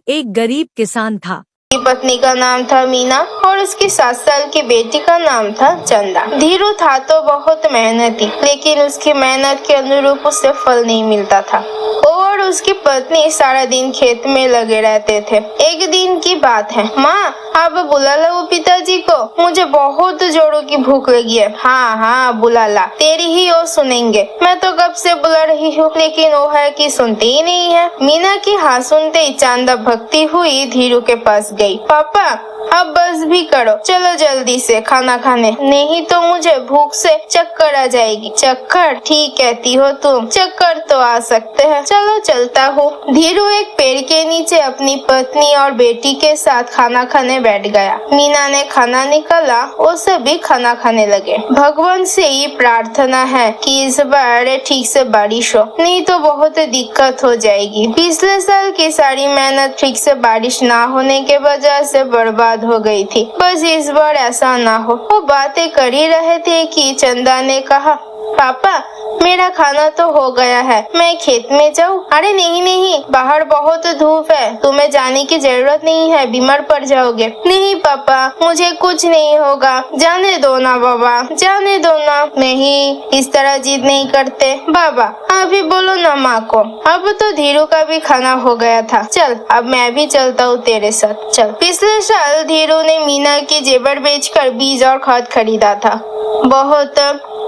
एक गरीब किसान था। की पत्नी का नाम था मीना और उसकी 7 साल की बेटी का नाम था चंदा। धीरू था तो बहुत मेहनती, लेकिन उसकी मेहनत के अनुरूप उसे फल नहीं मिलता था। वो और उसकी पत्नी सारा दिन खेत में लगे रहते थे। एक दिन की बात है, माँ आप बुला लो पिताजी को, मुझे बहुत जोरों की भूख लगी है। हाँ हाँ बुला ला, तेरी ही वो सुनेंगे, मैं तो कब से बुला रही हूँ, लेकिन वो है कि सुनते ही नहीं है। मीना की हाँ सुनते ही चंदा भगती हुई धीरू के पास गई। पापा अब बस भी करो, चलो जल्दी से खाना खाने, नहीं तो मुझे भूख से चक्कर आ जाएगी। चक्कर? ठीक कहती हो तुम, चक्कर तो आ सकते हैं, चलो चलता हूँ। धीरू एक पेड़ के नीचे अपनी पत्नी और बेटी के साथ खाना खाने बैठ गया। मीना ने खाना निकाला, वो सभी खाना खाने लगे। भगवान से ये प्रार्थना है कि इस बार ठीक से बारिश हो, नहीं तो बहुत दिक्कत हो जाएगी। पिछले साल की सारी मेहनत ठीक से बारिश ना होने के वजह से बर्बाद हो गई थी, बस इस बार ऐसा ना हो। वो बातें कर ही रहे थे कि चंदा ने कहा, पापा मेरा खाना तो हो गया है, मैं खेत में जाऊँ? अरे नहीं नहीं, बाहर बहुत धूप है, तुम्हें जाने की जरूरत नहीं है, बीमार पड़ जाओगे। नहीं पापा मुझे कुछ नहीं होगा, जाने दो ना बाबा, जाने दो ना। नहीं इस तरह जिद नहीं करते बाबा, आप ही बोलो ना माँ को। अब तो धीरू का भी खाना हो गया था, चल अब मैं भी चलता हूँ तेरे साथ, चल। पिछले साल धीरू ने मीना के जेवर बेचकर बीज और खाद खरीदा था। बहुत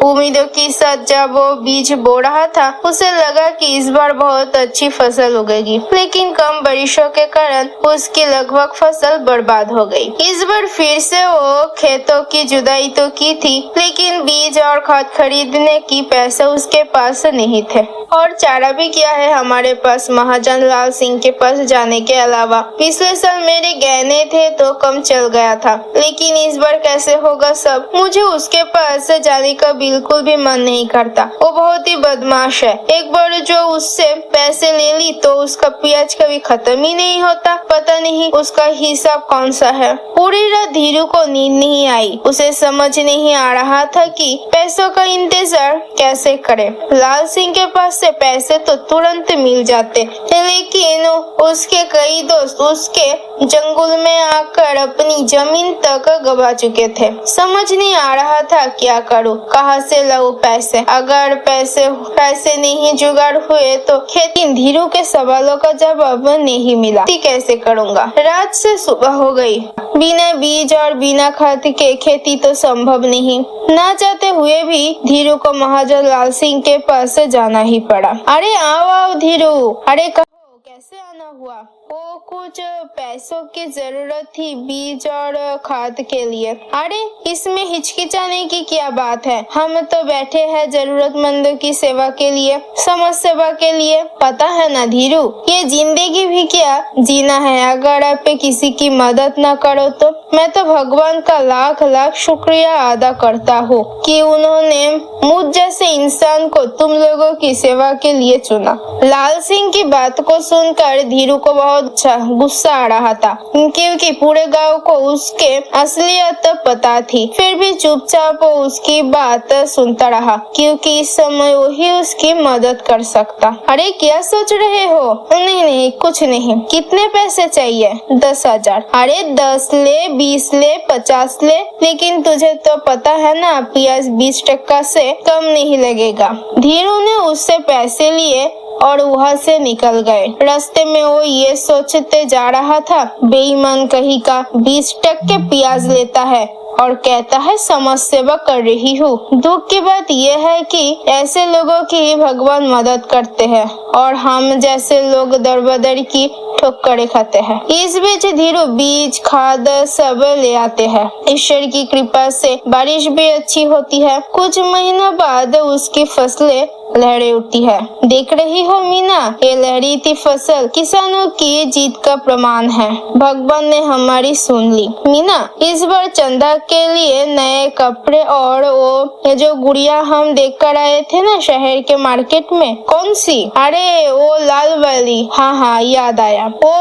उम्मीदों के साथ जब वो बीज बो रहा था, उसे लगा कि इस बार बहुत अच्छी फसल उगेगी, लेकिन कम बारिशों के कारण उसकी लगभग फसल बर्बाद हो गई। इस बार फिर से वो खेतों की जुताई तो की थी, लेकिन बीज और खाद खरीदने की पैसे उसके पास नहीं थे। और चारा भी क्या है हमारे पास महाजन लाल सिंह के पास जाने के अलावा। पिछले साल मेरे गहने थे तो कम चल गया था, लेकिन इस बार कैसे होगा सब। मुझे उसके पास जाने का बिल्कुल भी मन नहीं करता, वो बहुत ही बदमाश है। एक बार जो उससे पैसे ले ली तो उसका प्याज कभी खत्म ही नहीं होता, पता नहीं उसका हिसाब कौन सा है। पूरी रात धीरू को नींद नहीं आई, उसे समझ नहीं आ रहा था कि पैसों का इंतजार कैसे करे। लाल सिंह के पास से पैसे तो तुरंत मिल जाते, लेकिन उसके कई दोस्त उसके जंगल में आकर अपनी जमीन तक गवा चुके थे। समझ नहीं आ रहा था क्या करूं, कहां से लाऊं पैसे। अगर पैसे नहीं जुगाड़ हुए तो खेती। धीरू के सवालों का जवाब नहीं मिला, कैसे करूंगा। रात से सुबह हो गई, बिना बीज और बिना खाद के खेती तो संभव नहीं। ना चाहते हुए भी धीरू को महाजन लाल सिंह के पास जाना ही पड़ा। अरे आओ आओ धीरू, अरे कहो कैसे आना हुआ। वो कुछ पैसों की जरूरत थी बीज और खाद के लिए। अरे इसमें हिचकिचाने की क्या बात है, हम तो बैठे हैं जरूरतमंदों की सेवा के लिए, समाज सेवा के लिए। पता है ना धीरू, ये जिंदगी भी क्या जीना है अगर आप किसी की मदद न करो तो। मैं तो भगवान का लाख लाख शुक्रिया अदा करता हूँ कि उन्होंने मुझ जैसे इंसान को तुम लोगों की सेवा के लिए चुना। लाल सिंह की बात को सुनकर धीरू को बहुत गुस्सा आ रहा था, क्योंकि पूरे गांव को उसके असलियत पता थी। फिर भी चुपचाप उसकी बात सुनता रहा, क्योंकि इस समय वही उसकी मदद कर सकता। अरे क्या सोच रहे हो? नहीं नहीं कुछ नहीं। कितने पैसे चाहिए? 10,000। अरे 10 ले, 20 ले, 50 ले, लेकिन तुझे तो पता है ना प्याज 20 टका से कम नहीं लगेगा। धीरू ने उससे पैसे लिए और वहाँ से निकल गए। रास्ते में वो ये सोचते जा रहा था, बेईमान कहीं का 20 टके प्याज लेता है और कहता है समाज सेवा कर रही हूँ। दुख की बात यह है कि ऐसे लोगों की ही भगवान मदद करते हैं और हम जैसे लोग दर बदर की ठोकरें खाते हैं। इस बीच धीरू बीज खाद सब ले आते हैं। ईश्वर की कृपा से बारिश भी अच्छी होती है। कुछ महीनों बाद उसकी फसलें लहरें उठती है। देख रही हो मीना, ये लहरीती फसल किसानों की जीत का प्रमाण है। भगवान ने हमारी सुन ली। मीना इस बार चंदा के लिए नए कपड़े और वो जो गुड़िया हम देख कर आए थे ना शहर के मार्केट में। कौन सी? अरे वो लाल वाली। हाँ हाँ याद आया, वो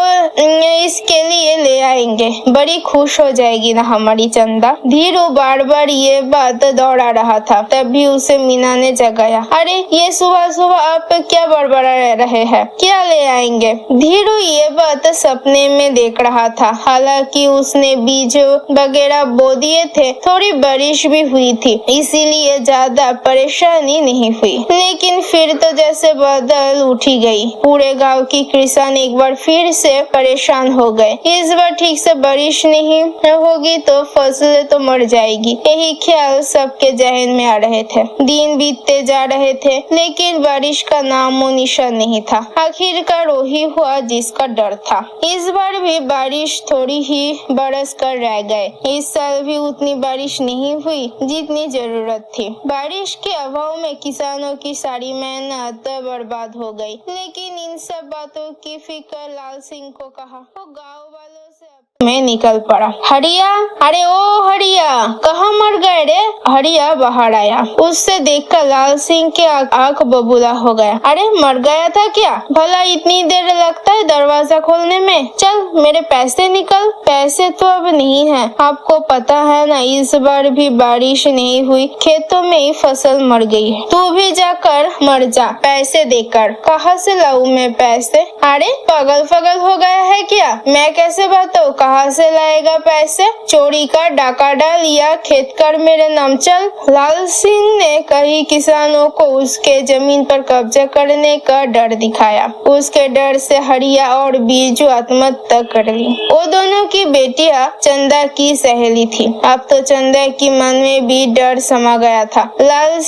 इसके लिए ले आएंगे, बड़ी खुश हो जाएगी ना हमारी चंदा। धीरू बार बार ये बात दोहरा रहा था, तभी उसे मीना ने जगाया। अरे ये सुबह सुबह आप क्या बड़बड़ा रहे हैं, क्या ले आएंगे? धीरू ये बात सपने में देख रहा था। हालांकि उसने बीज वगैरह बो दिए थे, थोड़ी बारिश भी हुई थी, इसीलिए ज्यादा परेशानी नहीं हुई। लेकिन फिर तो जैसे बादल उठी गई। पूरे गांव की किसान एक बार फिर से परेशान हो गए। इस बार ठीक से बारिश नहीं होगी तो फसल तो मर जाएगी, यही ख्याल सबके जहन में आ रहे थे। दिन बीतते जा रहे थे, लेकिन बारिश का नामो निशान नहीं था। आखिरकार वही हुआ जिसका डर था। इस बार भी बारिश थोड़ी ही बरस कर रह गए। इस साल भी उतनी बारिश नहीं हुई जितनी जरूरत थी। बारिश के अभाव में किसानों की सारी मेहनत बर्बाद हो गई। लेकिन इन सब बातों की फिक्र लाल सिंह को कहा। वो गाँव वालों से मैं निकल पड़ा। हरिया, अरे ओ हरिया, कहाँ मर गए रे? हरिया बाहर आया। उससे देखकर लाल सिंह के आंख बबूला हो गया। अरे मर गया था क्या? भला इतनी देर लगता है दरवाजा खोलने में? चल मेरे पैसे निकल। पैसे तो अब नहीं है, आपको पता है ना, इस बार भी बारिश नहीं हुई, खेतों में ही फसल मर गई है। तू भी जाकर मर जा पैसे देकर। कहाँ से लाऊं मैं पैसे? अरे पागल पागल हो गया है क्या? मैं कैसे बताऊं कहाँ से लाएगा पैसे? चोरी का डाका डाल या खेत कर मेरे नाम चल। लाल सिंह ने कई किसानों को उसके जमीन पर कब्जा करने का डर दिखाया। उसके डर से हरिया और बीजू आत्महत्या कर ली। वो दोनों की बेटियां चंदा की सहेली थी। अब तो चंदा की मन में भी डर समा गया था। लाल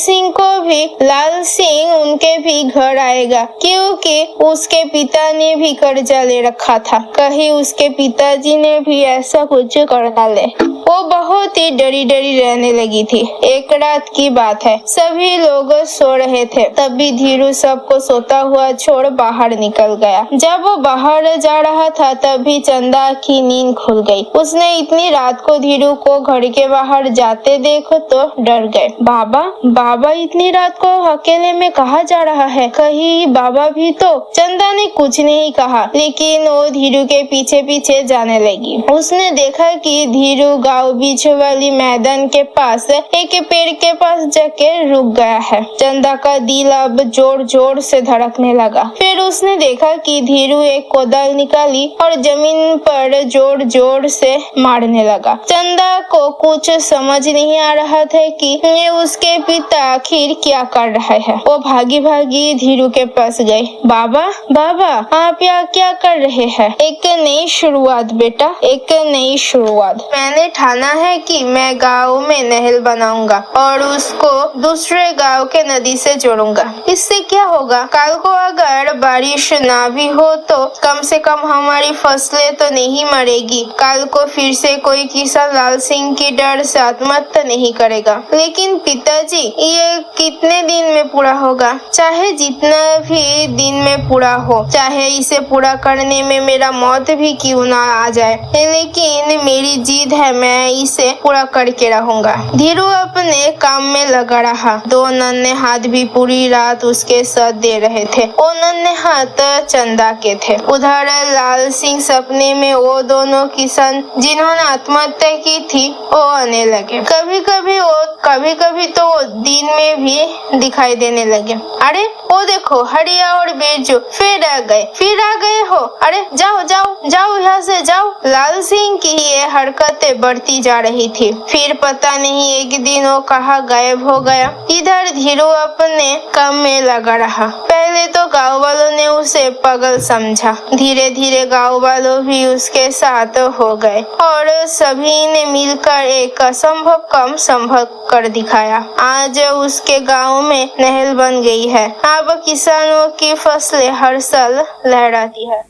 सिंह उनके भी घर आएगा, क्योंकि उसके पिता ने भी कर्जा ले रखा था। कहीं उसके पिताजी ने भी ऐसा कुछ कर न ले। वो बहुत ही डरी डरी रहने लगी थी। एक रात की बात है, सभी लोग सो रहे थे, तभी धीरू सबको सोता हुआ छोड़ बाहर निकल गया। जब वो बाहर जा रहा था तभी चंदा की नींद खुल गई। उसने इतनी रात को धीरू को घर के बाहर जाते देखो तो डर गए। बाबा इतनी रात को अकेले में कहाँ जा रहा है? कहीं बाबा भी तो? चंदा ने कुछ नहीं कहा, लेकिन वो धीरू के पीछे पीछे जाने लगी। उसने देखा कि धीरू गांव बीच वाली मैदान के पास एक पेड़ के पास जाके रुक गया है। चंदा का दिल अब जोर जोर से धड़कने लगा। फिर उसने देखा कि धीरू एक कोदाल निकाली और जमीन पर जोर जोर से मारने लगा। चंदा को कुछ समझ नहीं आ रहा था कि ये उसके पिता आखिर क्या कर रहे हैं। वो भागी भागी धीरू के पास गए। बाबा आप यहाँ क्या कर रहे हैं? एक नई शुरुआत बेटा, एक नई शुरुआत। मैंने ठाना है कि मैं गांव में नहर बनाऊंगा और उसको दूसरे गांव के नदी से जोड़ूंगा। इससे क्या होगा? कल को अगर बारिश ना भी हो तो कम से कम हमारी फसलें तो नहीं मरेगी। कल को फिर से कोई किसान लाल सिंह के डर से आत्महत्या नहीं करेगा। लेकिन पिताजी, ये कितने दिन में पूरा होगा? चाहे जितना भी दिन में पूरा हो, चाहे इसे पूरा करने में मेरा मौत भी क्यों ना आ जाए, लेकिन मेरी जिद है, मैं इसे पूरा करके रहूंगा। धीरू अपने काम में लगा रहा। दो नन्हे हाथ भी पूरी रात उसके साथ दे रहे थे। वो नन्हे हाथ चंदा के थे। उधर लाल सिंह सपने में वो दोनों किसान जिन्होंने आत्महत्या की थी वो आने लगे। कभी कभी तो वो दिन में भी दिखाई देने लगे। अरे वो देखो, हरिया और बीजू फिर आ गए हो। अरे जाओ यहाँ से जाओ। लाल सिंह की ये हरकतें बढ़ती जा रही थी। फिर पता नहीं एक दिन वो कहाँ गायब हो गया। इधर धीरू अपने काम में लगा रहा। पहले तो गाँव वालों ने उसे पागल समझा। धीरे धीरे गाँव वालों भी उसके साथ हो गए और सभी ने मिलकर एक असंभव काम संभव कर दिखाया। आज उसके गांव में नहर बन गई है। अब किसानों की फसलें हर साल लहराती है।